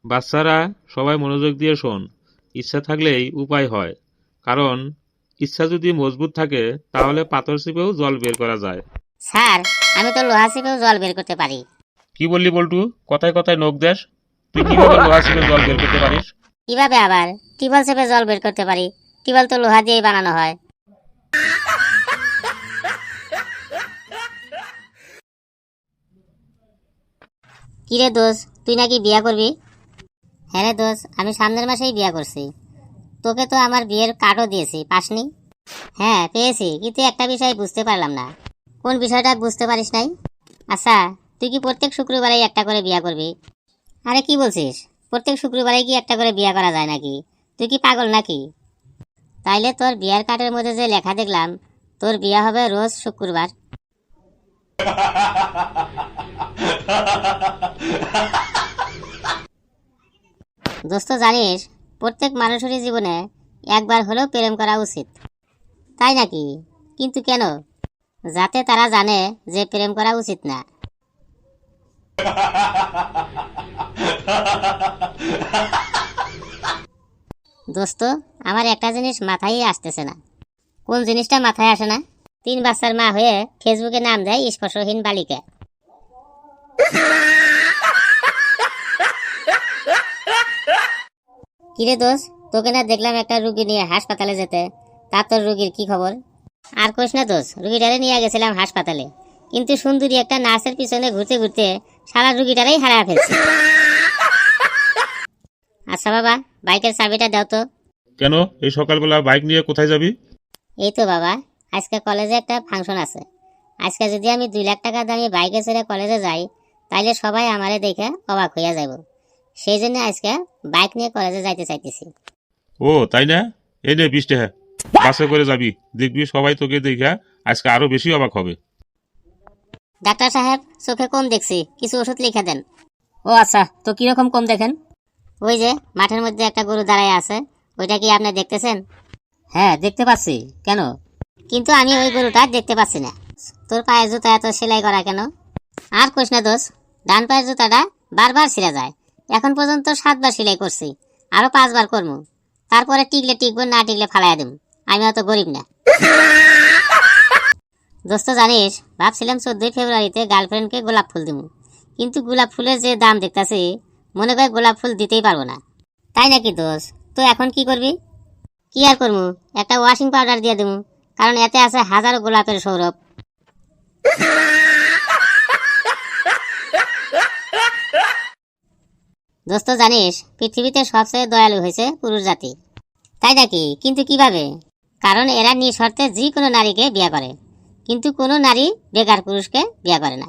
বাচ্চারা সবাই মনোযোগ দিয়ে শোন। ইচ্ছা থাকলেই উপায় হয়, কারণ ইচ্ছা যদি মজবুত থাকে তাহলে পাথর চিপেও জল বের করা যায়। স্যার, আমি তো লোহা চিপেও জল বের করতে পারি। কি বললি বল্টু? কথায় কথায় নখ দেশ। তুই কিভাবে লোহা চিপে জল বের করতে পারিস? কিভাবে আবার টিবল চেপে জল বের করতে পারি? টিবল তো লোহা দিয়েই বানানো হয়। কিরে দোষ, তুই নাকি বিয়া করবি? হ্যাঁ রে দোষ, আমি সামনের মাসেই বিয়া করছি। তোকে তো আমার বিয়ের কার্ডও দিয়েছি, পাসনি? হ্যাঁ পেয়েছি, কিন্তু একটা বিষয় বুঝতে পারলাম না। কোন বিষয়টা বুঝতে পারিস নাই? আচ্ছা, তুই কি প্রত্যেক শুক্রবারেই একটা করে বিয়া করবি? আরে কি বলছিস? প্রত্যেক শুক্রবারে কি একটা করে বিয়া করা যায় নাকি? তুই কি পাগল নাকি? তাইলে তোর বিয়ার কার্ডের মধ্যে যে লেখা দেখলাম, তোর বিয়া হবে রোজ শুক্রবার। দোস্ত জানিস, প্রত্যেক মানুষেরই জীবনে একবার হলেও প্রেম করা উচিত। তাই নাকি? কিন্তু কেন? যাতে তারা জানে যে প্রেম করা উচিত না। দোস্ত, আমার একটা জিনিস মাথায় আসতেছে না। কোন জিনিসটা মাথায় আসে না? 3 বাচ্চার মা হয়ে ফেসবুকে নাম দেয় স্পর্শহীন বালিকা। কিরে দোষ, তোকে না দেখলাম একটা রুগী নিয়ে হাসপাতালে যেতে, তা তোর রুগীর কি খবর? আর কইস না দোষ, রুগীটারে নিয়ে গেছিলাম হাসপাতালে, কিন্তু সুন্দরী একটা নার্সের পিছনে ঘুরতে ঘুরতে সারা রুগীটারেই হারায় ফেলছি। আচ্ছা বাবা, বাইকের চাবিটা দাও তো। কেন এই সকালবেলা বাইক নিয়ে কোথায় যাবি? এই তো বাবা, আজকে কলেজে একটা ফাংশন আছে। আজকে যদি আমি 2 লাখ টাকা দামি বাইকে চড়ে কলেজে যাই, তাইলে সবাই আমারে দেখে অবাক হইয়া যাব। সেই জন্য আজকে বাইক নিয়ে কলেজে যাইতে চাইতেছি। ও তাই না? এই নে 20 টাকা, বাসে করে যাবি, দেখবি সবাই তোকে দেখে আজকে আরো বেশি অবাক হবে। ডাক্তার সাহেব, চোখে কম দেখছি, কিছু ওষুধ লিখে দেন। ও আচ্ছা, তো কিরকম কম দেখেন? ওই যে মাঠের মধ্যে একটা গরু দাঁড়ায় আছে, ওইটা কি আপনি দেখতেছেন? হ্যাঁ দেখতে পাচ্ছি, কেন? কিন্তু আমি ওই গরুটা দেখতে পাচ্ছি না। তোর পায়ের জুতা এত সেলাই করা কেন? আর কইস না দোষ, ডান পায়ের জুতাটা বারবার ছিঁড়ে যায়। এখন পর্যন্ত 7 বার সেলাই করছি, আরো 5 বার করবো। তারপরে টিকলে টিকবো, না টিকলে ফালাইয়া দেব। আমি অত গরিব না। দোস্ত জানিস, ভাবছিলাম 14 ফেব্রুয়ারিতে গার্লফ্রেন্ডকে গোলাপ ফুল দিব, কিন্তু গোলাপ ফুলের যে দাম দেখতেছি, মনে করে গোলাপ ফুল দিতেই পারবো না। তাই নাকি দোষ? তো এখন কি করবি? কি আর করবো, একটা ওয়াশিং পাউডার দিয়ে দেবো, কারণ এতে আছে হাজারো গোলাপের সৌরভ। দোস্ত জানিস, পৃথিবীতে সবচেয়ে দয়ালু হয়েছে পুরুষ জাতি। তাই নাকি? কিন্তু কিভাবে? কারণ এরা নিঃশর্তে যে কোনো নারীকে বিয়ে করে, কিন্তু কোনো নারী বেকার পুরুষকে বিয়ে করে না।